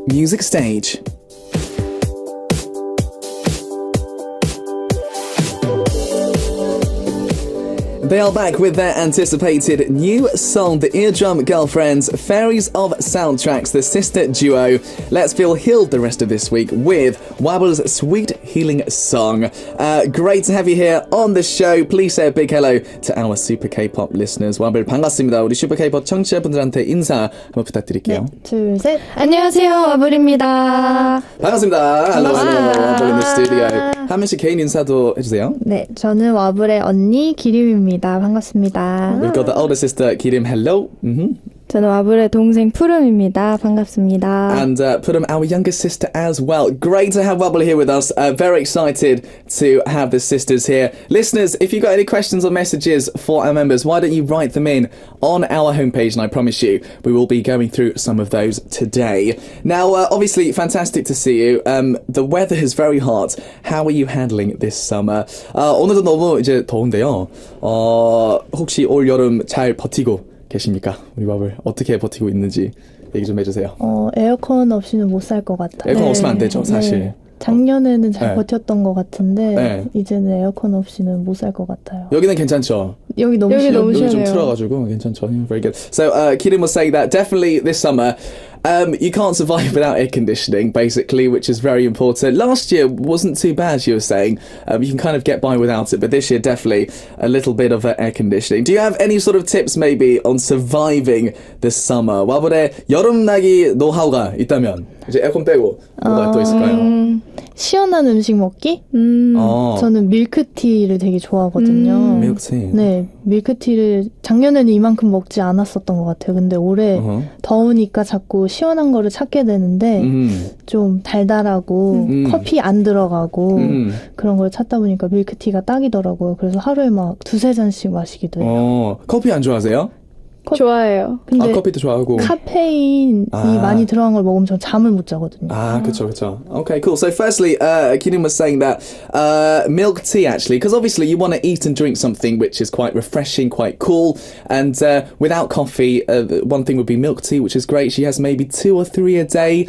Music Stage. They are back with their anticipated new song, the Eardrum Girlfriends, Fairies of Soundtracks, the sister duo. Let's feel healed the rest of this week with WABLE's sweet healing song. Great to have you here on the show. Please say a big hello to our Super K-pop listeners. WABLE 반갑습니다. 우리 Super K-pop 청취자분들한테 인사 한번 부탁드릴게요. 네, 둘, 셋. 안녕하세요, 와블입니다. 반갑습니다. Hello, WABLE in the studio. 한 명씩 개인 인사도 해주세요. 네, 저는 와블의 언니 기림입니다. 반갑습니다. We've got the older sister, Kirim. Hello. 저는 와블의 동생 푸름입니다. 반갑습니다. And Purum, our younger sister as well. Great to have WABLE here with us. Very excited to have the sisters here. Listeners, if you've got any questions or messages for our members, why don't you write them in on our homepage, and I promise you we will be going through some of those today. Now, obviously, fantastic to see you. The weather is very hot. How are you handling this summer? 오늘도 너무 이제 더운데요. 혹시 올 여름 잘 버티고 계십니까? 우리 와블 어떻게 버티고 있는지 얘기 좀 해주세요. 에어컨 없이는 못 살 것 같아요. 에어컨 없으면 안 되죠, 사실. 네. 작년에는 잘 네. 버텼던 것 같은데 네. 이제는 에어컨 없이는 못 살 것 같아요. 여기는 괜찮죠? 여기 너무 여기 너무 여기 좀 시원해요. 틀어가지고 괜찮죠? Very good. So, Kirin was saying that definitely this summer you can't survive without air conditioning, basically, which is very important. Last year wasn't too bad, she was saying. You can kind of get by without it, but this year definitely a little bit of air conditioning. Do you have any sort of tips maybe on surviving this summer? 와블의 여름나기 노하우가 있다면 이제 에어컨 빼고 뭐가 또 있을까요? 시원한 음식 먹기? 저는 밀크티를 되게 좋아하거든요. 밀크티. 네, 밀크티를 작년에는 이만큼 먹지 않았었던 것 같아요. 근데 올해 더우니까 자꾸 시원한 거를 찾게 되는데 좀 달달하고 커피 안 들어가고 그런 걸 찾다 보니까 밀크티가 딱이더라고요. 그래서 하루에 막 2-3잔씩 마시기도 해요. 커피 안 좋아하세요? 좋아해요. 근데 커피도 좋아하고. 카페인이 많이 들어간 걸 먹으면 전 잠을 못 자거든요. 그쵸. Okay, cool. So firstly, Kirin was saying that milk tea, actually, because obviously you want to eat and drink something which is quite refreshing, quite cool, and without coffee, one thing would be milk tea, which is great. She has maybe 2 or 3 a day.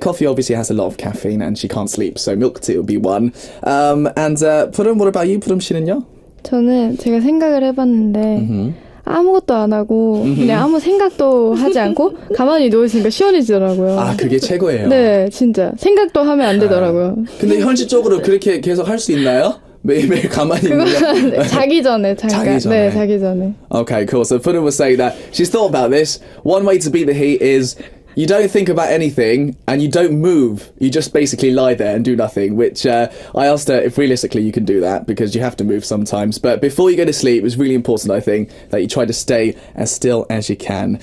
Coffee obviously has a lot of caffeine and she can't sleep, so milk tea would be one. And Purum, what about you? Purum 씨는요? 저는 제가 생각을 해봤는데 아무것도 안 하고 그냥 아무 생각도 하지 않고 가만히 누워있으니까 시원해지더라고요. 그게 최고예요. 네, 진짜 생각도 하면 안 되더라고요. 근데 현실적으로 그렇게 계속 할 수 있나요? 매일매일 가만히 있는 게? 자기 전에 잠깐. 자기 전에. 네, 자기 전에. Okay, cool. So Purum was saying that she's thought about this. One way to beat the heat is you don't think about anything and you don't move. You just basically lie there and do nothing, which I asked her if realistically you can do that because you have to move sometimes. But before you go to sleep, it's really important, I think, that you try to stay as still as you can.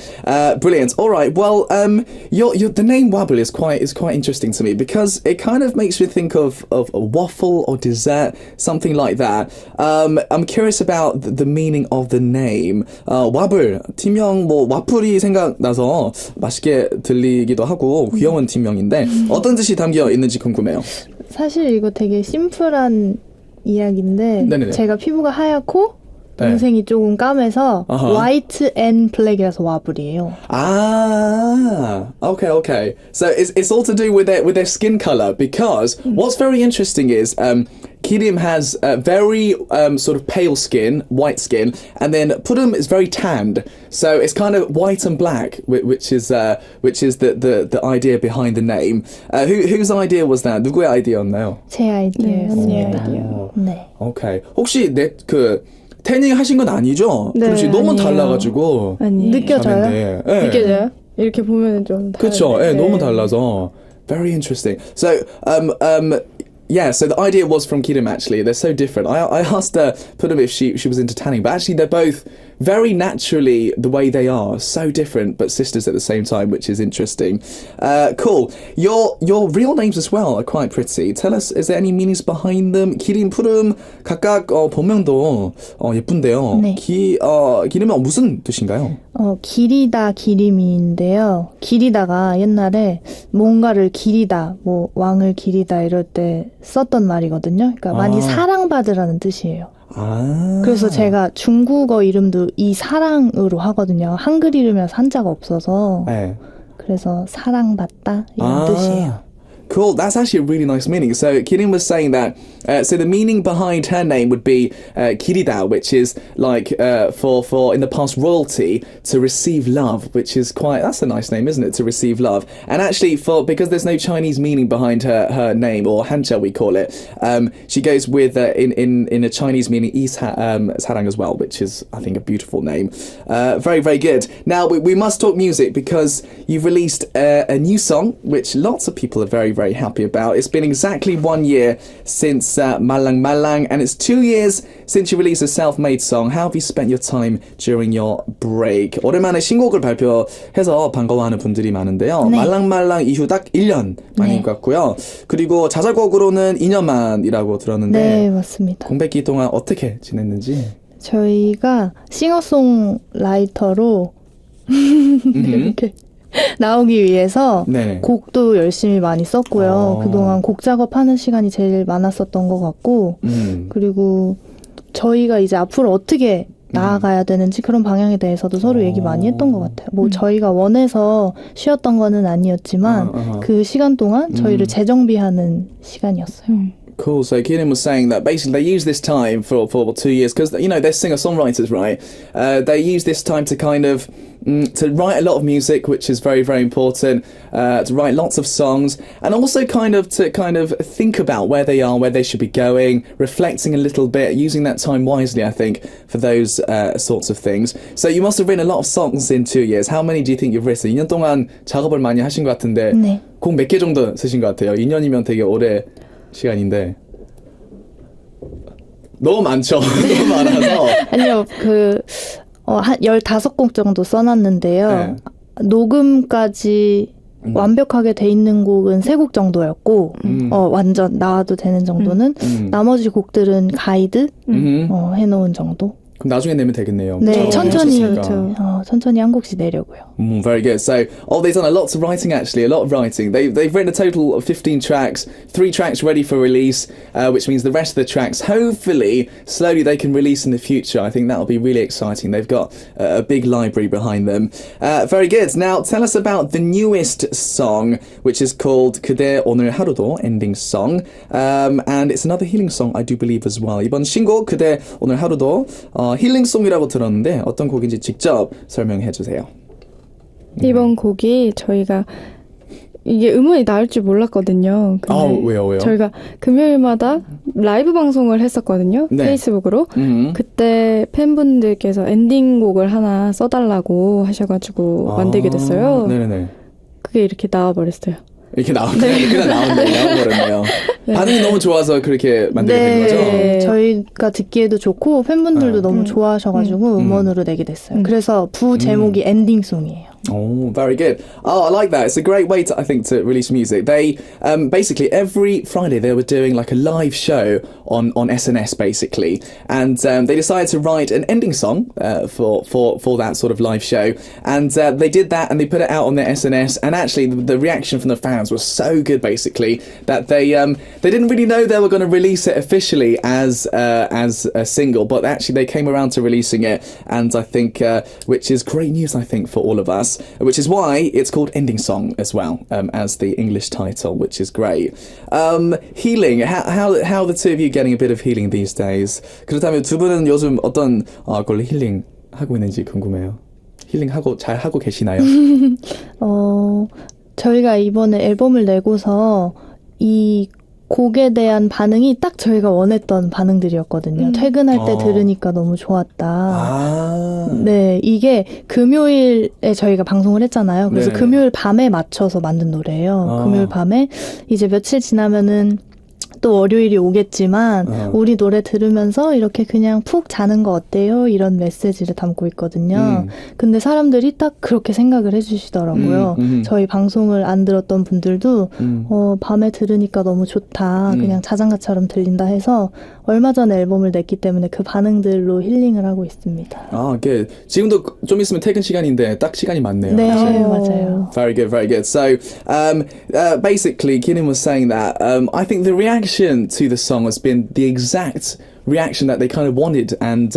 Brilliant. All right. Well, the name WABLE is quite interesting to me because it kind of makes me think of a waffle or dessert, something like that. I'm curious about the meaning of the name. WABLE, 팀명 뭐 와플이 생각나서 맛있게 들리기도 하고 귀여운 팀명인데 어떤 뜻이 담겨 있는지 궁금해요. 사실 이거 되게 심플한 이야기인데 네네네. 제가 피부가 하얗고 동생이 조금 까매서 화이트 앤 블랙이라서 와블이에요. Okay. So it's all to do with their skin color because what's very interesting is Kirim has very sort of pale skin, white skin, and then Purum is very tanned. So it's kind of white and black, which is the idea behind the name. Whose idea was that? 누구의 아이디어였나요? 제 아이디어였습니다. 네. Okay. 혹시 태닝 하신 건 아니죠? 네, 그렇지. 너무 아니에요. 달라가지고. 아니, 느껴져요? 네. 느껴져요? 이렇게 보면 좀 그쵸. 다르네. 너무 달라서. Very interesting. So, yeah, so the idea was from Kirim, actually. They're so different. I asked Purum if she was into tanning, but actually they're both very naturally the way they are. So different, but sisters at the same time, which is interesting. Cool. Your real names as well are quite pretty. Tell us, is there any meanings behind them? Kirim, Purum, 각각 본명도 예쁜데요. 네. 기림은 무슨 뜻인가요? 기리다 기림인데요. 기리다가 옛날에 뭔가를 기리다, 뭐 왕을 기리다 이럴 때 썼던 말이거든요. 그러니까 많이 사랑받으라는 뜻이에요. 그래서 제가 중국어 이름도 이 사랑으로 하거든요. 한글 이름이라서 한자가 없어서. 네. 그래서 사랑받다 이런 뜻이에요. Cool, that's actually a really nice meaning. So Kirin was saying that, so the meaning behind her name would be Kirida, which is like for in the past royalty, to receive love, which is that's a nice name, isn't it? To receive love. And actually because there's no Chinese meaning behind her name, or Hanja we call it, she goes with, in a Chinese meaning, sarang as well, which is, I think, a beautiful name. Very, very good. Now, we must talk music because you've released a new song, which lots of people are very, very happy about. It's been exactly 1 year since Malang Malang, and it's 2 years since you released a self-made song. How have you spent your time during your break? 오랜만에 신곡을 발표해서 반가워하는 분들이 많은데요. 네. 말랑 말랑 이후 딱 1년 만인 것 같고요. 그리고 자작곡으로는 2년 만이라고 들었는데 네, 맞습니다. 공백기 동안 어떻게 지냈는지? 저희가 싱어송라이터로 이렇게 나오기 위해서 네네. 곡도 열심히 많이 썼고요. 그동안 곡 작업하는 시간이 제일 많았었던 것 같고 그리고 저희가 이제 앞으로 어떻게 나아가야 되는지 그런 방향에 대해서도 서로 얘기 많이 했던 것 같아요. 뭐 저희가 원해서 쉬었던 거는 아니었지만 그 시간 동안 저희를 재정비하는 시간이었어요. Cool. So Keenan was saying that basically they use this time for 2 years because, you know, they're singer-songwriters, right? They use this time to kind of to write a lot of music, which is very, very important, to write lots of songs, and also to think about where they are, where they should be going, reflecting a little bit, using that time wisely, I think, for those sorts of things. So you must have written a lot of songs in 2 years. How many do you think you've written? 2년 동안 작업을 많이 하신 것 같은데 네. 곡 몇 개 정도 쓰신 것 같아요? 2년이면 되게 오래 시간인데 너무 많죠. 너무 많아서. 아니요, 한 15곡 정도 써놨는데요. 네. 녹음까지 완벽하게 돼 있는 곡은 3곡 정도였고, 완전 나와도 되는 정도는, 나머지 곡들은 가이드, 해놓은 정도. 그럼 나중에 내면 되겠네요. 네, 천천히, 그렇죠. 천천히 한 곡씩 내려고요. Very good. So, they've done a lot of writing actually, a lot of writing. They've written a total of 15 tracks, 3 tracks ready for release, which means the rest of the tracks, hopefully, slowly they can release in the future. I think that'll be really exciting. They've got a big library behind them. Very good. Now, tell us about the newest song, which is called 그대 오늘 하루도 ending song. And it's another healing song, I do believe as well. 이번 신곡 그대 오늘 하루도 힐링송이라고 들었는데 어떤 곡인지 직접 설명해 주세요. 이번 곡이 저희가 이게 음원이 나올 줄 몰랐거든요. 근데 왜요? 저희가 금요일마다 라이브 방송을 했었거든요. 네. 페이스북으로. 그때 팬분들께서 엔딩곡을 하나 써달라고 하셔가지고 만들게 됐어요. 네네네. 그게 이렇게 나와버렸어요. 이렇게 그냥 나와버렸네요. 네. 반응이 너무 좋아서 그렇게 만들게 된 거죠? 네, 저희가 듣기에도 좋고 팬분들도 너무 좋아하셔가지고 음원으로 내게 됐어요. 그래서 부 제목이 엔딩송이에요. Oh, very good. Oh, I like that. It's a great way to, I think, to release music. They basically every Friday they were doing like a live show on SNS basically, and they decided to write an ending song for that sort of live show, and they did that and they put it out on their SNS. And actually, the reaction from the fans was so good, basically, that they didn't really know they were going to release it officially as a single, but actually they came around to releasing it, and I think which is great news, I think, for all of us. Which is why it's called Ending Song as well, as the English title, which is great. Healing, how the two of you getting a bit of healing these days? 그렇다면 두 분은 요즘 어떤 걸로 힐링 하고 있는지 궁금해요. 힐링하고 잘 하고 계시나요? 저희가 이번에 앨범을 내고서 이 곡에 대한 반응이 딱 저희가 원했던 반응들이었거든요. 퇴근할 때 들으니까 너무 좋았다. 네, 이게 금요일에 저희가 방송을 했잖아요. 그래서 네네. 금요일 밤에 맞춰서 만든 노래예요. 금요일 밤에 이제 며칠 지나면은 또 월요일이 오겠지만 우리 노래 들으면서 이렇게 그냥 푹 자는 거 어때요? 이런 메시지를 담고 있거든요. 근데 사람들이 딱 그렇게 생각을 해주시더라고요. 저희 방송을 안 들었던 분들도 밤에 들으니까 너무 좋다. 그냥 자장가처럼 들린다 해서 얼마 전에 앨범을 냈기 때문에 그 반응들로 힐링을 하고 있습니다. good. 지금도 좀 있으면 퇴근 시간인데 딱 시간이 맞네요. 네, 사실. 맞아요. Very good, very good. So, basically, Keenan was saying that I think the reaction to the song has been the exact reaction that they kind of wanted. And,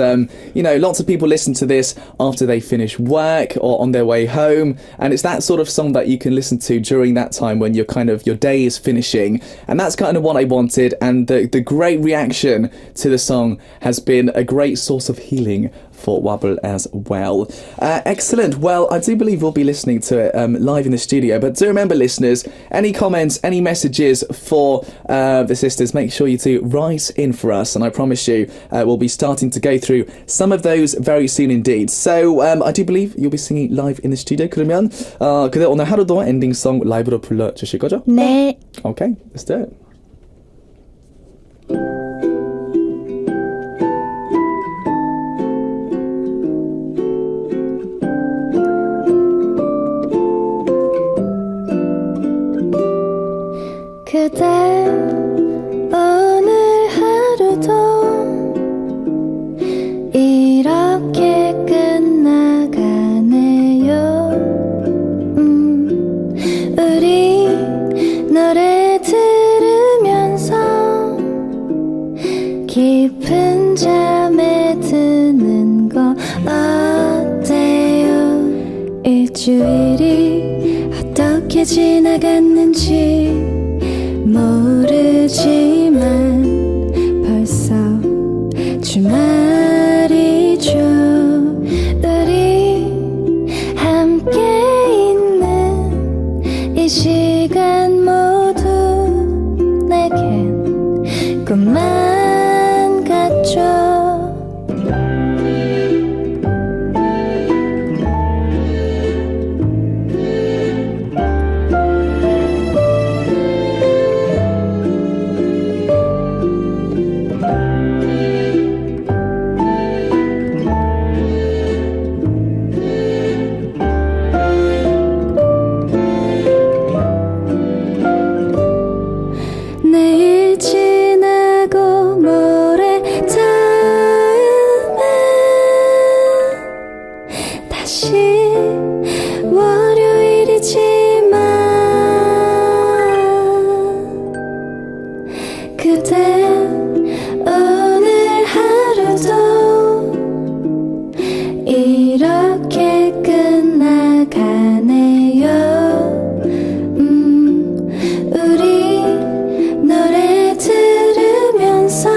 you know, lots of people listen to this after they finish work or on their way home. And it's that sort of song that you can listen to during that time when you're kind of, your day is finishing. And that's kind of what I wanted. And the great reaction to the song has been a great source of healing for WABLE as well. Excellent. Well, I do believe we'll be listening to it live in the studio. But do remember, listeners, any comments, any messages for the sisters, make sure you do write in for us. And I promise you, we'll be starting to go through some of those very soon indeed. So I do believe you'll be singing live in the studio. 그러면 그대 오늘 하루도 엔딩송 라이브로 불러주실 거죠? 네. Okay, let's do it. 그대 오늘 하루도 이렇게 끝나가네요. 우리 노래 들으면서 깊은 잠에 드는 거 어때요? 일주일이 어떻게 지나갔는지 모르지만 벌써 주말이죠. 우리 함께 있는 이 시간 모두 내겐 꿈만 같죠. 내일 지나고 모레 다음에 다시 월요일이지만 그대 오늘 하루도 이렇게 끝나가네요. 우리 노래 들으면서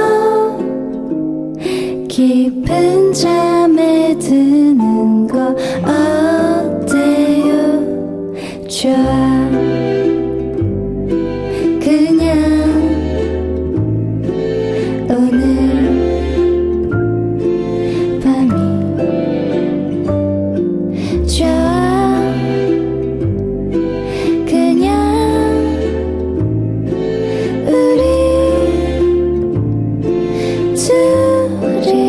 깊은 잠에 드는 거 어때요? 좋아. 그냥 오늘 밤이 좋아. 그냥 우리 둘이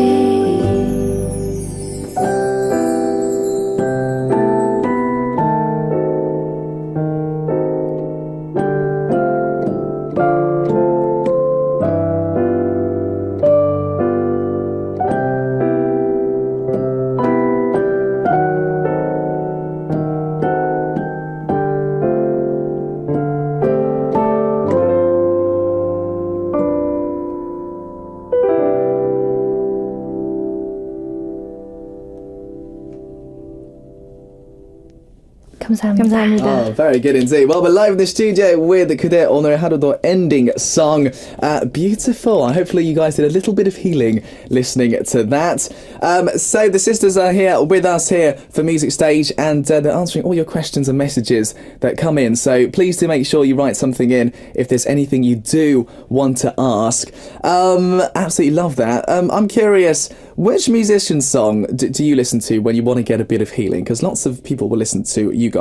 감사합니다. Oh, very good indeed. Well, we're live in the studio with 그대 오늘 하루도 ending song. Beautiful. Hopefully you guys did a little bit of healing listening to that. So the sisters are here with us here for Music Stage, and they're answering all your questions and messages that come in. So please do make sure you write something in if there's anything you do want to ask. Absolutely love that. I'm curious, which musician song do you listen to when you want to get a bit of healing? Because lots of people will listen to you guys.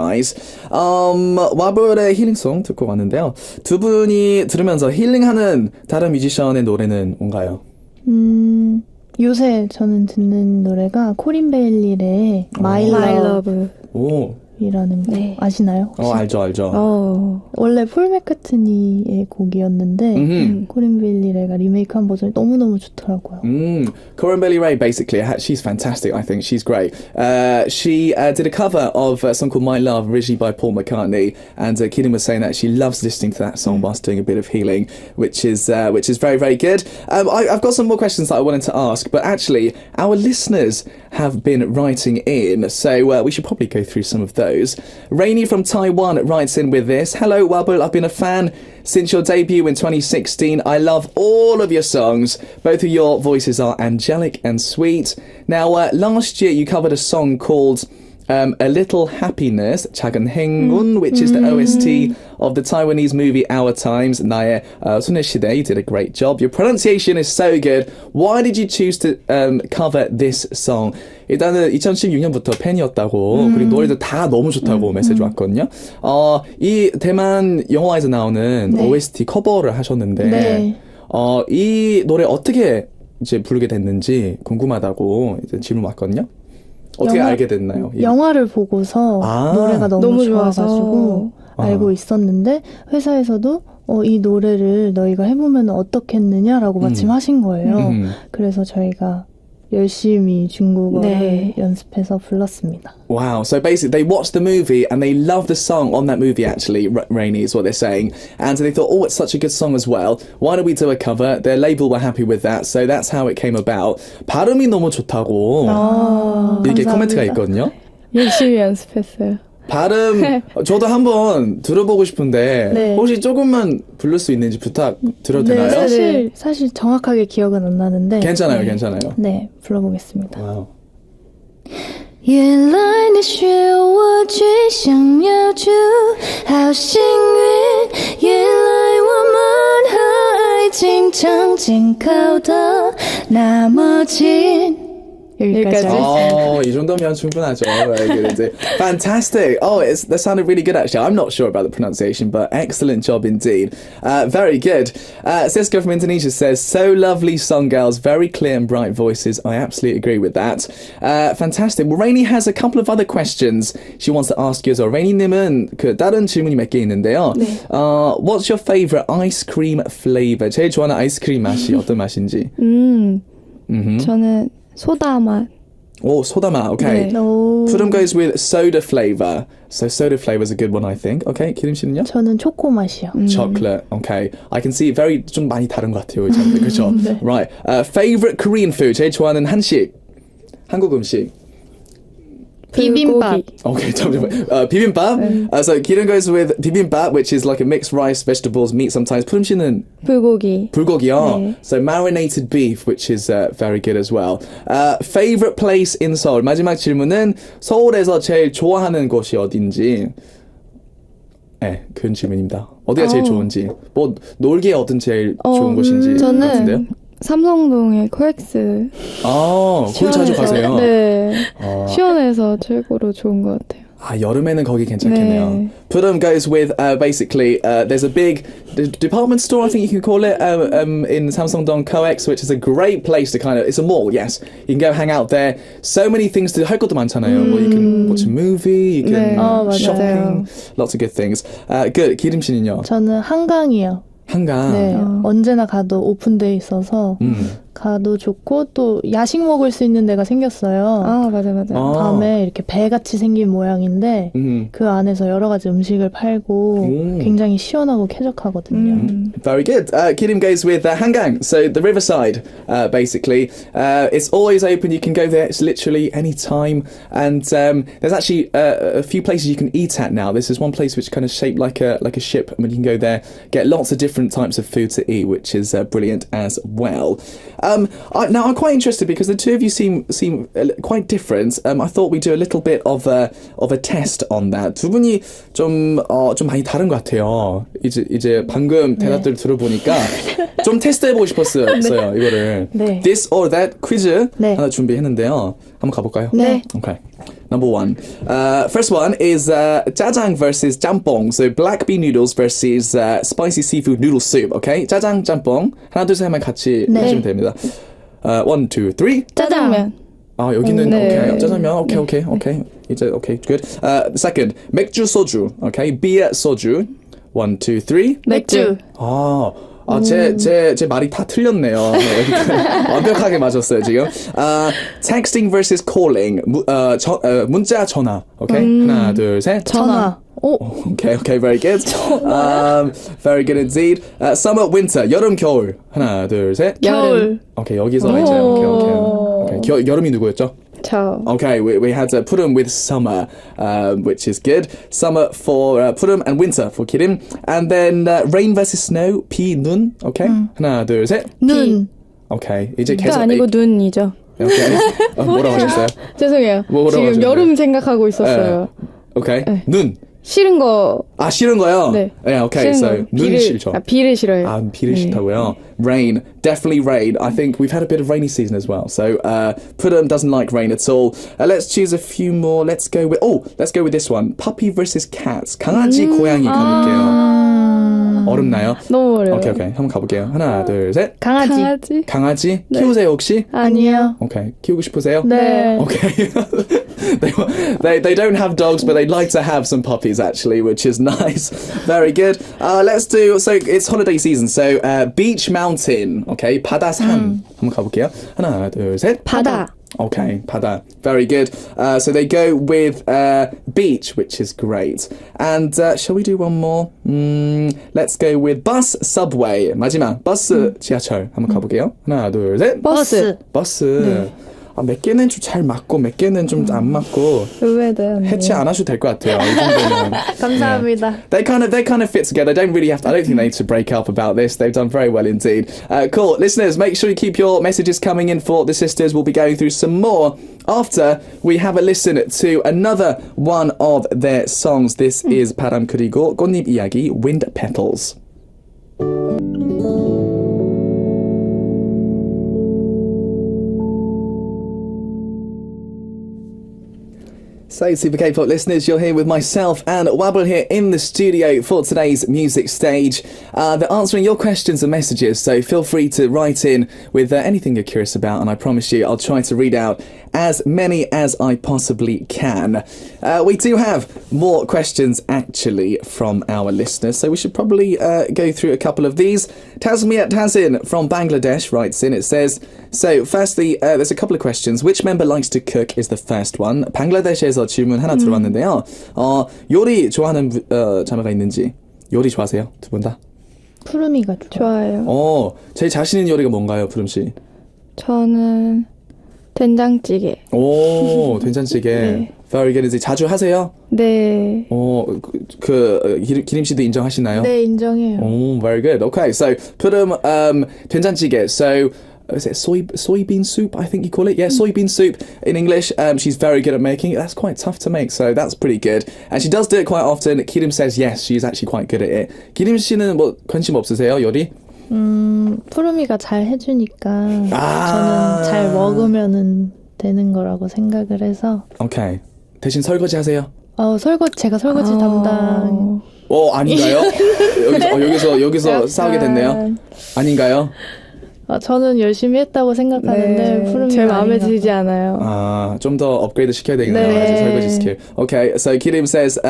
와블의 힐링송 듣고 왔는데요. 두 분이 들으면서 힐링하는 다른 뮤지션의 노래는 뭔가요? 요새 저는 듣는 노래가 코린 베일리의 My Love. 오, 이라는 거 네. 아시나요? 혹시? 알죠. 원래 폴 맥카트니의 곡이었는데 코린 벨리 레이가 리메이크한 버전이 너무너무 좋더라고요. Corinne Bailey Rae, basically, she's fantastic, I think. She's great. She did a cover of a song called My Love, originally by Paul McCartney, and Keelan was saying that she loves listening to that song whilst doing a bit of healing, which is very, very good. I've got some more questions that I wanted to ask, but actually, our listeners have been writing in, so we should probably go through some of those. Rainy from Taiwan writes in with this. Hello, Wabbel. I've been a fan since your debut in 2016. I love all of your songs. Both of your voices are angelic and sweet. Now, last year you covered a song called A Little Happiness, 작은 행운, which is the OST of the Taiwanese movie Our Times. 나의 소녀시대. You did a great job. Your pronunciation is so good. Why did you choose to cover this song? 일단은 2016년부터 팬이었다고 그리고 노래도 다 너무 좋다고 메시지 왔거든요. 이 대만 영화에서 나오는 OST 커버를 하셨는데 이 노래 어떻게 이제 부르게 됐는지 궁금하다고 이제 질문 왔거든요. 어떻게 알게 됐나요? 영화를 보고서 노래가 너무 좋아가지고 알고 있었는데 회사에서도 이 노래를 너희가 해보면 어떻겠느냐라고 마침 하신 거예요. 그래서 저희가 열심히 중국어를 연습해서 불렀습니다. Wow, so basically they watched the movie and they loved the song on that movie actually, Rainy is what they're saying. And they thought, it's such a good song as well. Why don't we do a cover? Their label were happy with that, so that's how it came about. 발음이 너무 좋다고 이렇게 코멘트가 있거든요. 열심히 연습했어요. 발음 저도 한번 들어보고 싶은데 혹시 조금만 부를 수 있는지 부탁드려도 되나요? 사실 정확하게 기억은 안 나는데 괜찮아요. 네, 불러보겠습니다. 와우. 原来你是我最想要住，好幸运，原来我们和爱情曾经靠得那么近。 여기까지. 이 정도면 충분하죠. Fantastic. That sounded really good actually. I'm not sure about the pronunciation, but excellent job indeed. Very good. Siska from Indonesia says, so lovely song girls, very clear and bright voices. I absolutely agree with that. Fantastic. Well, Rainy has a couple of other questions she wants to ask you as well. Rainy님은 다른 질문이 몇 개 있는데요. What's your favorite ice cream flavor? 제일 좋아하는 아이스크림 맛이 어떤 맛인지? 저는 소다 맛. 소다 맛. Okay. Pudum goes with soda flavor. So soda flavor is a good one, I think. Okay, 기림 씨는요? 저는 초코 맛이요. Chocolate. Okay. I can see very 좀 많이 다른 것 같아요. 그렇죠? Right. Favorite Korean food. 제일 좋아하는 한식. 한국 음식. 비빔밥. Okay, bibimbap. So Kiran goes with bibimbap, which is like a mixed rice, vegetables, meat sometimes. 푸름 씨는 불고기. 불고기요. So marinated beef, which is very good as well. Favorite place in Seoul. 마지막 질문은 서울에서 제일 좋아하는 곳이 어딘지. 네, 그런 질문입니다. 어디가 제일 좋은지. 뭐 놀기에 어떤 제일 좋은 곳인지 같은데요. 삼성동의 코엑스. 거기 자주 가세요? 네. 시원해서 최고로 좋은 것 같아요. 여름에는 거기 괜찮겠네요. Pudum goes with basically there's a big department store, I think you can call it, in Samsung-dong COEX, which is a great place to it's a mall, yes. You can go hang out there. So many things to 할 것도 많잖아요. Well, you can watch a movie, you can shopping, lots of good things. Good. 기림 씨는요? 저는 한강이요. 한강. 네, 언제나 가도 오픈돼 있어서 가도 좋고 또 야식 먹을 수 있는 데가 생겼어요. 맞아. 밤에 이렇게 배같이 생긴 모양인데 그 안에서 여러 가지 음식을 팔고 굉장히 시원하고 쾌적하거든요. Very good. Kirim goes with Hangang, so the riverside, basically. It's always open, you can go there, it's literally any time. And there's actually a few places you can eat at now. This is one place which is kind of shaped like a ship, and you can go there, get lots of different types of food to eat, which is brilliant as well. Now I'm quite interested because the two of you seem quite different. I thought we'd do a little bit of a test on that. 두 분이 좀 많이 다른 것 같아요. 이제 방금 대답들을 들어보니까 좀 테스트해보고 싶었어요. 이거를. This or that 퀴즈 하나 준비했는데요. 한번 가볼까요? 네. Okay. Number one. First one is 짜장 versus 짬뽕. So black bean noodles versus spicy seafood noodle soup. Okay? 짜장, 짬뽕. 하나, 둘, 셋 하면 같이 해주시면 됩니다. 1, 2, 3. 짜장면. 아, 여기는 네. 오케이. 짜장면. 오케이. 이제 오케이. Good. Second, 맥주 소주. Okay. beer 소주. 1, 2, 3. 맥주. 제 말이 다 틀렸네요. 완벽하게 맞았어요, 지금. Texting versus calling. 문자, 전화. Okay? 하나, 둘, 셋. 전화. Okay, very good. Very good indeed. Summer, winter. 여름, 겨울. 하나, 둘, 셋. 겨울. Okay, 여기서 이제 오케이. 여름이 누구였죠? 저. Okay, we had Purim with summer, which is good. Summer for Purim and winter for Kirim. And then rain versus snow, 비, 눈. Okay, 하나, 둘, 셋. 눈. Okay, 이제 또 계속. 아니고 눈이죠. Okay. 뭐라고 하셨어요? 죄송해요. 뭐라고 지금 하셨는데? 여름 생각하고 있었어요. Okay, 네. 눈. 싫은 거. 아, 싫은 거요? 네. Yeah, okay, so 눈 싫죠. 비를 싫어요. 아, 비를 싫다고요. Rain, definitely rain. I think we've had a bit of rainy season as well. So Purim doesn't like rain at all. Let's choose a few more. Let's go with this one. Puppy versus cats. 강아지, 고양이 가볼게요. 어렵나요? 너무 어려워요. 오케이. 한번 가볼게요. 하나, 둘, 셋. 강아지. 강아지? 키우세요, 혹시? 아니요. 오케이. 키우고 싶으세요? 네. Okay. they don't have dogs, but they'd like to have some puppies actually, which is nice. Very good. Let's do. So it's holiday season. So beach, mountain. Okay, 바다, 산. 한번 가볼게요. 하나, 둘, 셋. 바다. Okay, 바다. Very good. So they go with beach, which is great. And shall we do one more? Let's go with bus, subway. 마지막 버스, 지하철. 한번 가볼게요. 하나, 둘, 셋. 버스. 버스. 몇 개는 좀 잘 맞고 몇 개는 좀 안 맞고 의외다. 해체 안 하셔도 될 것 같아요. 이 정도면. 감사합니다. They kind of fit together. They don't really have to, I don't think they need to break up about this. They've done very well indeed. Cool. Listeners, make sure you keep your messages coming in for the sisters. We'll be going through some more after we have a listen to another one of their songs. This is 바람 그리고 꽃잎 이야기, Wind Petals. So, Super K-pop listeners, you're here with myself and Wablin here in the studio for today's music stage. They're answering your questions and messages, so feel free to write in with anything you're curious about, and I promise you I'll try to read out as many as I possibly can. We do have more questions actually from our listeners, so we should probably go through a couple of these. Tasmiyat Tazin from Bangladesh writes in, it says, so firstly, there's a couple of questions. Which member likes to cook is the first one. 방글라데시에서 질문 하나 들어왔는데요. 요리 좋아하는 자매가 있는지. 요리 좋아하세요? 두 분 다? 푸르미가 좋아요. 제일 자신 있는 요리가 뭔가요, 푸름씨? 저는 된장찌개. 오, 된장찌개. 네. Very good. 이제 자주 하세요? 네. 기림씨도 인정하시나요? 네, 인정해요. Oh, very good. Okay, so 푸름 된장찌개. So is it soybean soup? I think you call it. Yeah, soybean soup in English. She's very good at making it. That's quite tough to make, so that's pretty good. And she does do it quite often. Kirim says yes, she's actually quite good at it. 기림 씨는 뭐 관심 없으세요, 요리? 푸르미가 잘 해주니까 저는 잘 먹으면은 되는 거라고 생각을 해서. Okay. 대신 설거지 하세요? 제가 설거지 담당. 아닌가요? 여기서 싸우게 됐네요. 아닌가요? 저는 열심히 했다고 생각하는데 푸르미가 제 마음에 아닌가 들지 않아요. 좀 더 업그레이드 시켜야 되겠네요. 네. 설거지 스킬. Okay, so Kirim says,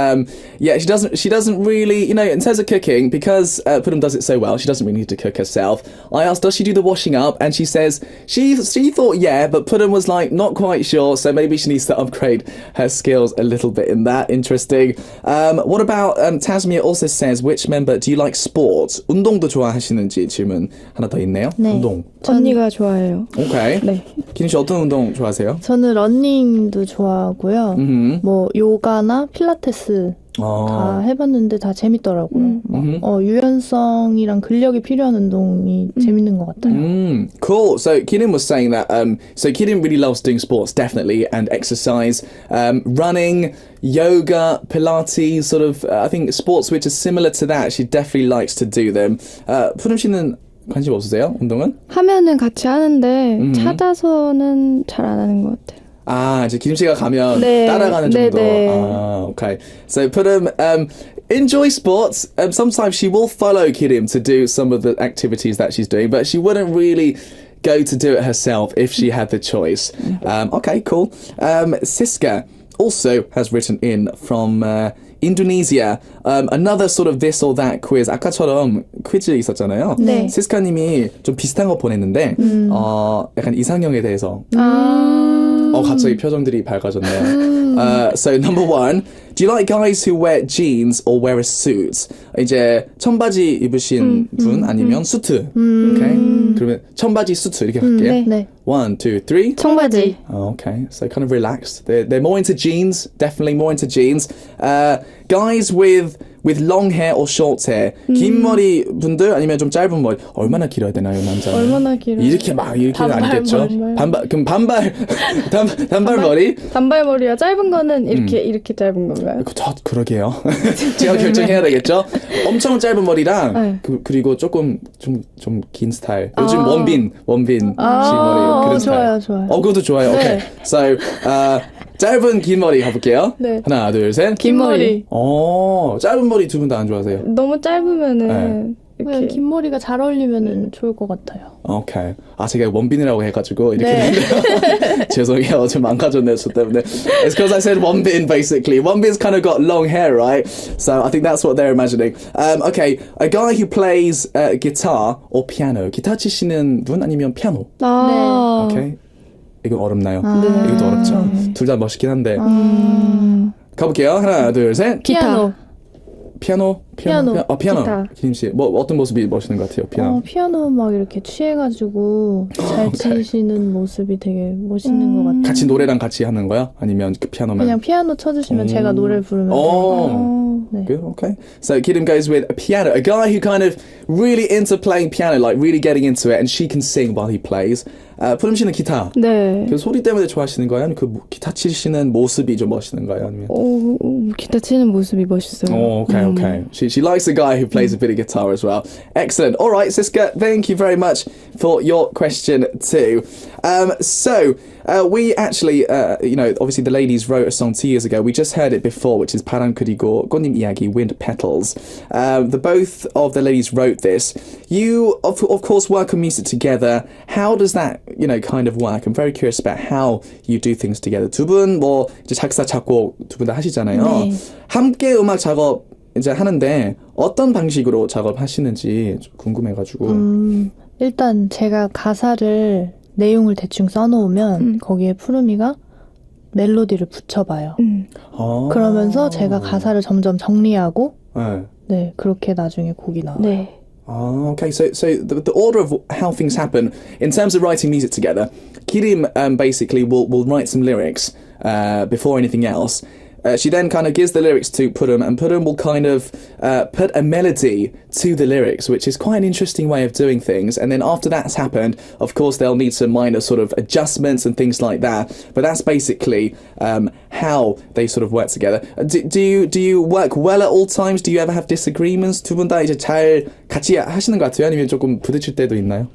yeah, she doesn't really, in terms of cooking, because Purim does it so well, she doesn't really need to cook herself. I asked, does she do the washing up? And she says she thought yeah, but Purim was like not quite sure, so maybe she needs to upgrade her skills a little bit in that. Interesting. What about Tasmia also says, which member do you like sports? 운동도 좋아하시는지 질문 하나 더 있네요. 네. 운동. 언니가 좋아해요. 오케이. 네. 기린 씨 어떤 운동 좋아하세요? 저는 러닝도 좋아하고요. 뭐 요가나 필라테스 다 해봤는데 다 재밌더라고요. 유연성이랑 근력이 필요한 운동이 재밌는 것 같아요. Cool. So Kirin was saying that. So Kirin really loves doing sports, definitely, and exercise, running, yoga, Pilates, sort of. I think sports which are similar to that. She definitely likes to do them. 푸름 씨는 관심 없으세요? 운동은? 하면은 같이 하는데 찾아서는 잘 안 하는 것 같아요. 이제 기림 씨가 가면 네. 따라가는 정도. 네. Okay. So Purim enjoy sports. Sometimes she will follow Kirim to do some of the activities that she's doing, but she wouldn't really go to do it herself if she had the choice. Okay, cool. Siska also has written in from Indonesia. Another sort of this or that quiz. 아까처럼 퀴즈 있었잖아요. 네. 시스카님이 좀 비슷한 거 보냈는데 약간 이상형에 대해서 갑자기 표정들이 밝아졌네요. So number one, do you like guys who wear jeans or wear a suit? 이제 청바지 입으신 분 아니면 수트. Okay? 그러면 청바지 수트 이렇게 갈게요. 네. 네. 1, 2, 3. 청바지. Okay, so kind of relaxed. They're more into jeans, definitely more into jeans. Guys with long hair or short hair. 긴 머리 분들 아니면 좀 짧은 머리. 얼마나 길어야 되나요, 남자? 얼마나 길어요? 이렇게 아니겠죠? 단발머리? 단발머리와 짧은 거는 이렇게 짧은 건가요? 그러게요. 제가 결정해야 되겠죠? 엄청 짧은 머리랑 네. 그리고 조금 좀 긴 스타일. 요즘 원빈 씨 머리 그런 스타일. 좋아요. 그것도 좋아요. 네. Okay. So 짧은 긴 머리 가볼게요. 네. 하나, 둘, 셋. 긴 머리. 짧은 머리 두 분 다 안 좋아하세요? 너무 짧으면은 그냥 이렇게 긴 머리가 잘 어울리면 좋을 것 같아요. 오케이. 제가 원빈이라고 해가지고 이렇게 네. 했는데요. 죄송해요. 좀 망가졌네요. 저 때문에. It's because I said 원빈 basically. 원빈's kind of got long hair, right? So I think that's what they're imagining. Okay. A guy who plays guitar or piano. 기타 치시는 분 아니면 피아노? 네. 오케이. 이거 어렵나요? 네. 이것도 어렵죠. 둘 다 멋있긴 한데. 가볼게요. 하나, 둘, 셋. 피아노. 피아노. 기타. 기림 씨, 어떤 모습이 멋있는 것 같아요? 피아노. 피아노 막 이렇게 취해가지고 잘 치시는 모습이 되게 멋있는 것 같아요. 같이 노래랑 같이 하는 거야? 아니면 그 피아노만? 그냥 피아노 쳐주시면 제가 노래를 부르면 네. Good, okay. So Kirim goes with a piano. A guy who kind of really into playing piano, like really getting into it, and she can sing while he plays. 푸름 씨는 기타. 네. 그 소리 때문에 좋아하시는 거예요? 아니면 그 기타 치시는 모습이 좀 멋있는 거예요? 아니면? 기타 치는 모습이 멋있어요. Okay. She likes a guy who plays a bit of guitar as well. Excellent. All right, Siska, thank you very much for your question too. So we actually, obviously the ladies wrote a song 2 years ago. We just heard it before, which is 바람 그리고 꽃잎 이야기, Wind Petals. Both of the ladies wrote this. You, of course, work on music together. How does that, kind of work? I'm very curious about how you do things together. 두 분 이제 작사, 작곡 두 분 다 하시잖아요. 네. 함께 음악 작업 이제 하는데 어떤 방식으로 작업하시는지 좀 궁금해가지고. 일단 제가 가사를 내용을 대충 써놓으면 거기에 푸르미가 멜로디를 붙여봐요. 그러면서 제가 가사를 점점 정리하고 네 그렇게 나중에 곡이 나와요. 네. Okay, so the order of how things happen in terms of writing music together, Kirim basically will write some lyrics before anything else. She then kind of gives the lyrics to Purum, and Purum will kind of put a melody to the lyrics, which is quite an interesting way of doing things. And then after that's happened, of course, they'll need some minor sort of adjustments and things like that. But that's basically how they sort of work together. Do you work well at all times? Do you ever have disagreements? 두 분 다 이제 잘 같이 하시는 것 같아요? 아니면 조금 부딪힐 때도 있나요?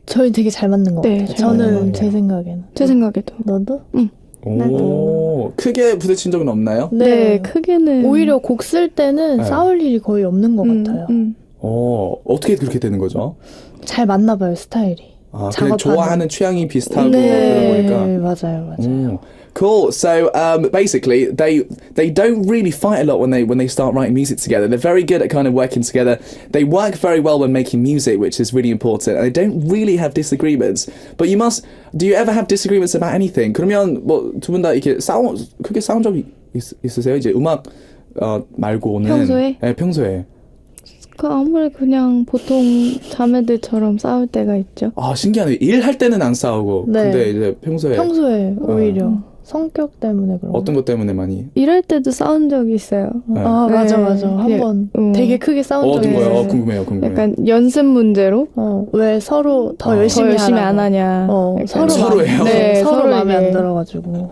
저희 되게 잘 맞는 것 같아요. 저는 제 생각에는. 제 생각에도. 너도? 응. 오, 크게 부딪힌 적은 없나요? 네, 크게는. 오히려 곡 쓸 때는 싸울 일이 거의 없는 것 같아요. 어떻게 그렇게 되는 거죠? 잘 맞나 봐요, 스타일이. 그냥 좋아하는 취향이 비슷하고 네, 그러다 보니까. 맞아요. Cool. So basically, they don't really fight a lot when they start writing music together. They're very good at kind of working together. They work very well when making music, which is really important. And they don't really have disagreements. But do you ever have disagreements about anything? 그러면 두 분 다 이렇게 크게 싸운 적이 있으세요? 이제 음악 말고는 평소에? 네, 평소에. 아무래도 그냥 보통 자매들처럼 싸울 때가 있죠. 신기하네. 일할 때는 안 싸우고. 네. 근데 이제 평소에 오히려 성격 때문에 그런 어떤 것 때문에 많이? 일할 때도 싸운 적이 있어요. 맞아. 한번 되게 크게 싸운 적이 있어요. 어떤 거요? 궁금해요. 약간 연습 문제로 왜 서로 더 열심히 안 하냐. 서로예요? 네, 서로 마음에 안 들어가지고.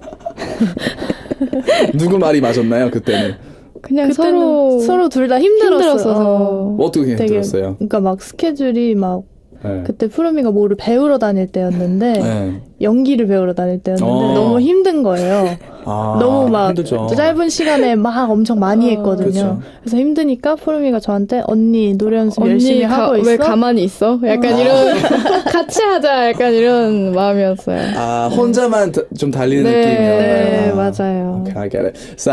누구 말이 맞았나요 그때는? 그냥 서로 둘 다 힘들었어서. 어떻게 힘들었어요? 그러니까 막 스케줄이 막 그때 푸르미가 뭐를 배우러 다닐 때였는데 연기를 배우러 다닐 때였는데 너무 힘든 거예요. 너무 막 힘들죠. 짧은 시간에 막 엄청 많이 했거든요. 그쵸. 그래서 힘드니까 푸르미가 저한테 언니 노래 연습 열심히 하고 있어? 왜 가만히 있어? 약간 이런 같이 하자 약간 이런 마음이었어요. 혼자만 좀 달리는 네, 느낌이었나요? 네, 맞아요. Okay, I get it. So,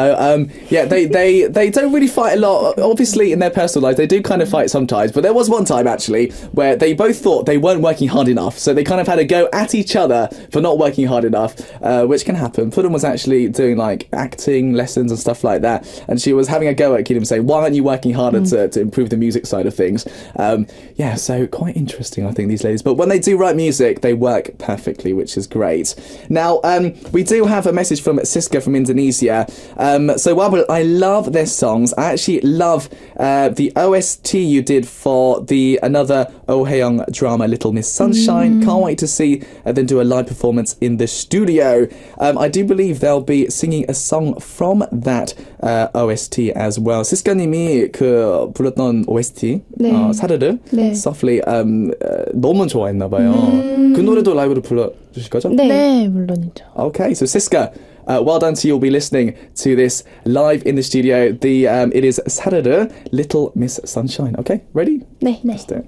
yeah, they don't really fight a lot. Obviously, in their personal life, they do kind of fight sometimes. But there was one time actually where they both thought they weren't working hard enough, so they kind of had a go at each other for not working hard enough, which can happen. Purim was actually doing like acting lessons and stuff like that, and she was having a go at Kidum, saying, "Why aren't you working harder to improve the music side of things?" Yeah, so quite interesting, I think, these ladies. But when they do write music, they work perfectly, which is great. Now, we do have a message from Siska from Indonesia. So, Wablе, I love their songs. I actually love the OST you did for the another Oh Hae-young drama, Little Miss Sunshine. Can't wait to see them do a live performance in the studio. I do believe they'll be singing a song from that OST as well. 시스카님이 그 불렀던 OST 네. 사르르 네. Softly 너무 좋아했나봐요. 그 노래도 라이브로 불러주실 거죠? 네. 네, 물론이죠. Okay, so Siska, well done to you. You'll be listening to this live in the studio. It is 사르르 Little Miss Sunshine. Okay, ready? 네. 네. Let's do it.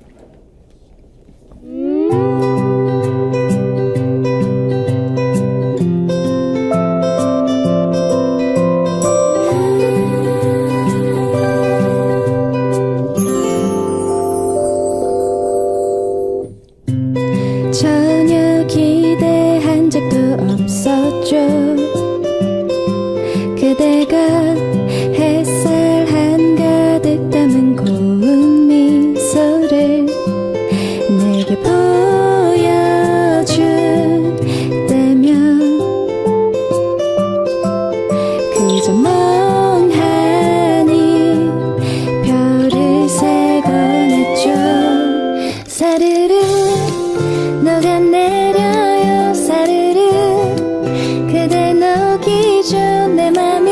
전혀 기대한 적도 없었죠. 그대가 햇살 한가득 담은 고운 미소를 내게 보여줄 때면 그저 멍하니 별을 세곤 했죠. 사르르 녹아내려요. 사르르 그댈 녹이죠. 내 맘은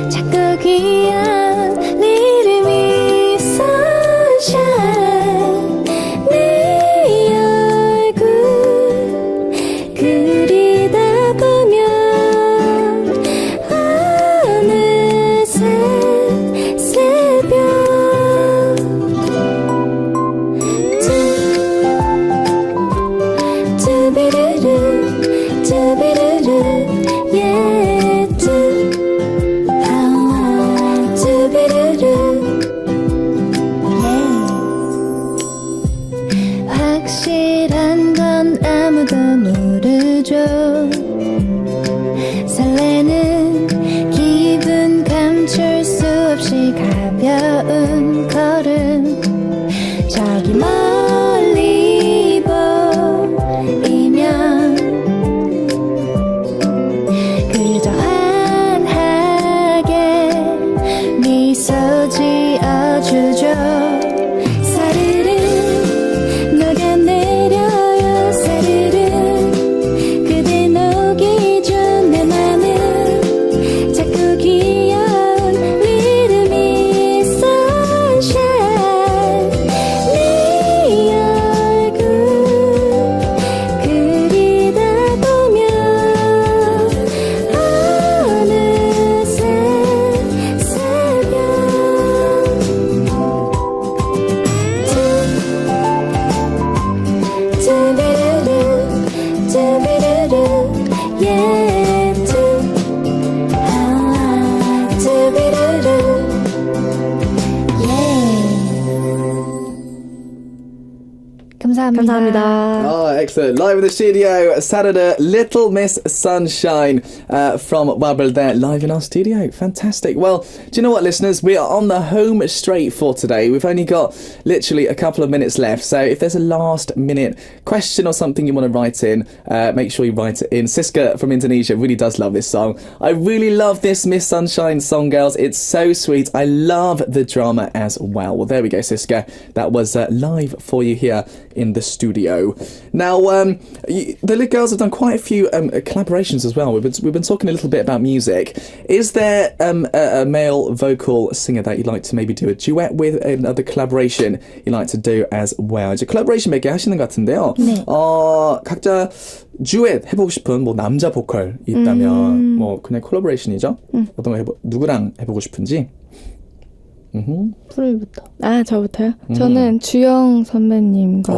자꾸 귀여운 Little Miss Sunshine. 네 얼굴 그리다 보면 어느새 새벽 두비르르 두비르르 yeah 두비르르 yeah 확실한 건 아무도 모르죠. 설레는 기분 감출 수 없이 가벼운 걸음 저기 멀리 보이면 그저 환하게 미소 지어주죠. 사르르 녹아내려요. 사르르 그대 녹이죠. 내 맘은 자꾸 귀여운 Little Miss Sunshine. 네 얼굴 그리다 보면 어느새 새벽 두비르르 두비르르 yeah 두비르르 yeah 감사합니다. Oh, excellent. Live in the studio, Saturday, Little Miss Sunshine from Wable there, live in our studio. Fantastic. Well, do you know what, listeners? We are on the home straight for today. We've only got literally a couple of minutes left. So if there's a last minute question or something you want to write in, make sure you write it in. Siska from Indonesia really does love this song. I really love this Miss Sunshine song, girls. It's so sweet. I love the drama as well. Well, there we go, Siska. That was live for you here in the studio. Now, the little girls have done quite a few collaborations as well. We've been talking a little bit about music. Is there a male vocal singer that you'd like to maybe do a duet with, another collaboration you'd like to do as well? 이제 collaboration 몇 개 하시는 것 같은데요. 네. 각자 듀엣 해보고 싶은 뭐 남자 보컬 있다면 뭐 그냥 콜라보레이션이죠. 어떤 거 누구랑 해보고 싶은지. 프로이부터. 아, 저부터요? 저는 주영 선배님과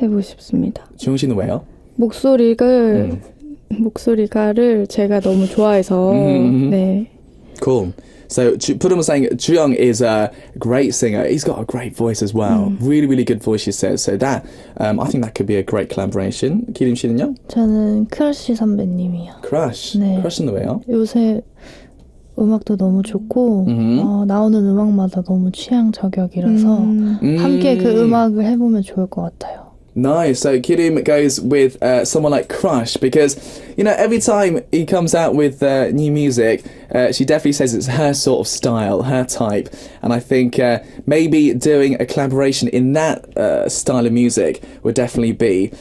해보고 싶습니다. 주영 씨는 왜요? 목소리가를 제가 너무 좋아해서 네. Cool. So Purim was saying Juyong is a great singer. He's got a great voice as well. Really, really good voice, she says. So that, I think that could be a great collaboration. 기림 씨는요? 저는 크러쉬 선배님이요. Crush. 네. Crush는 왜요? 요새 음악도 너무 좋고 나오는 음악마다 너무 취향 저격이라서 함께 그 음악을 해보면 좋을 것 같아요. Nice. So Kirim goes with someone like Crush because, you know, every time he comes out with new music, she definitely says it's her sort of style, her type. And I think maybe doing a collaboration in that style of music would definitely be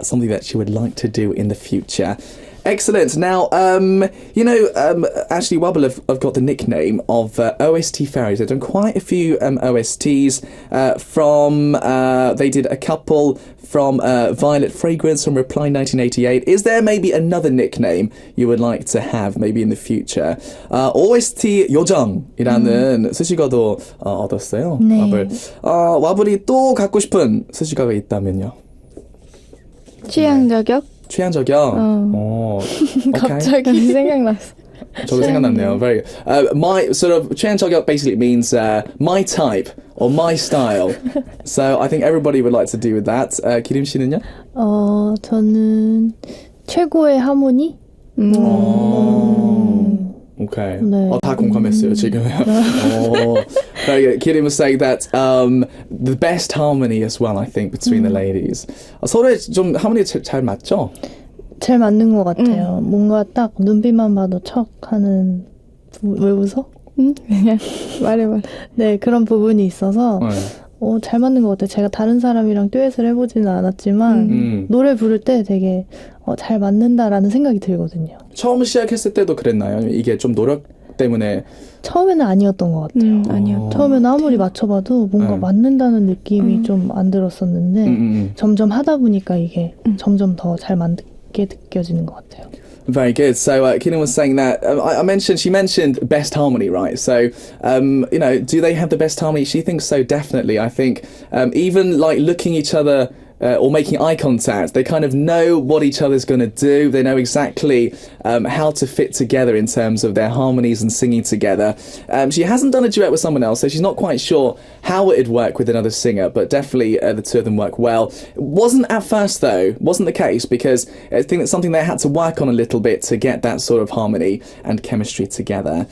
something that she would like to do in the future. Excellent. Now, actually, Wabbel have got the nickname of OST Fairies. They've done quite a few OSTs they did a couple from Violet Fragrance from Reply 1988. Is there maybe another nickname you would like to have maybe in the future? OST 요정이라는 수식어도 얻었어요. 네. 와블. 와블이 또 갖고 싶은 수식어가 있다면요? 취향 저격? 취향 저격. 갑자기 생각났어. 저도 생각났네요. Very good. My sort of 취향 저격 basically means my type or my style. So I think everybody would like to do with that. 기림 씨는요? 저는 최고의 하모니. Okay. 네. 다 공감했어요 지금. Very good. Kirim was saying that the best harmony as well, I think, between the ladies. 서로 좀 하모니 잘 맞죠? 잘 맞는 것 같아요. 뭔가 딱 눈빛만 봐도 척하는 왜 웃어? 그냥 말해. 네, 그런 부분이 있어서 잘 맞는 것 같아요. 제가 다른 사람이랑 듀엣을 해보지는 않았지만 노래 부를 때 되게 잘 맞는다라는 생각이 들거든요. 처음 시작했을 때도 그랬나요? 이게 좀 노력 때문에 처음에는 아니었던 것 같아요. 아니요. 처음에는 아무리 맞춰봐도 뭔가 맞는다는 느낌이 좀 안 들었었는데 점점 하다 보니까 이게 점점 더 잘 맞게 느껴지는 것 같아요. Very good. So Keenan was saying that she mentioned best harmony, right? So do they have the best harmony? She thinks so, definitely. I think even like looking each other or making eye contact, they kind of know what each other's going to do. They know exactly how to fit together in terms of their harmonies and singing together. She hasn't done a duet with someone else, so she's not quite sure how it'd work with another singer, but definitely the two of them work well. Wasn't at first, though, wasn't the case, because I think it's something they had to work on a little bit to get that sort of harmony and chemistry together.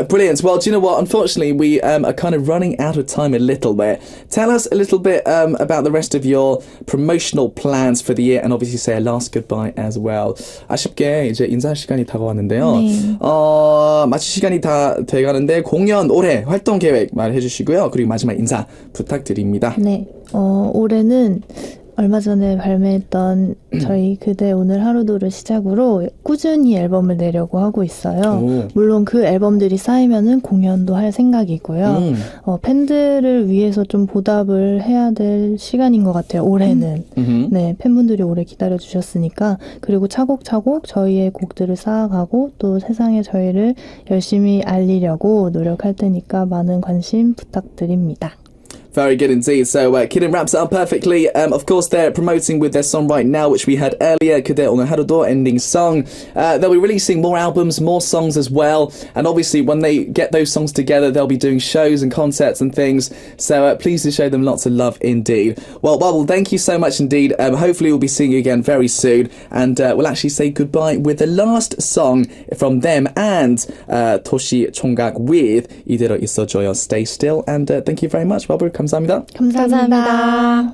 Brilliant. Well, do you know what? Unfortunately, we are kind of running out of time a little bit. Tell us a little bit about the rest of your promotional plans for the year, and obviously say a last goodbye as well. 아쉽게 이제 인사할 시간이 다가왔는데요. 네. 마칠 시간이 다 돼가는데 공연 올해 활동 계획 말해 주시고요. 그리고 마지막 인사 부탁드립니다. 네, 올해는 얼마 전에 발매했던 저희 그대 오늘 하루도를 시작으로 꾸준히 앨범을 내려고 하고 있어요. 물론 그 앨범들이 쌓이면은 공연도 할 생각이고요. 팬들을 위해서 좀 보답을 해야 될 시간인 것 같아요. 올해는. 네, 팬분들이 오래 기다려주셨으니까. 그리고 차곡차곡 저희의 곡들을 쌓아가고 또 세상에 저희를 열심히 알리려고 노력할 테니까 많은 관심 부탁드립니다. Very good indeed. So Kidden wraps it up perfectly. Of course, they're promoting with their song right now, which we heard earlier, 그대 오늘 하루도 ending song. They'll be releasing more albums, more songs as well. And obviously, when they get those songs together, they'll be doing shows and concerts and things. So please do show them lots of love indeed. Well, Wabbel, thank you so much indeed. Hopefully, we'll be seeing you again very soon. And we'll actually say goodbye with the last song from them and 도시 총각 with 이대로 있어줘요. Stay still. And thank you very much, Wabbel. 감사합니다. 감사합니다.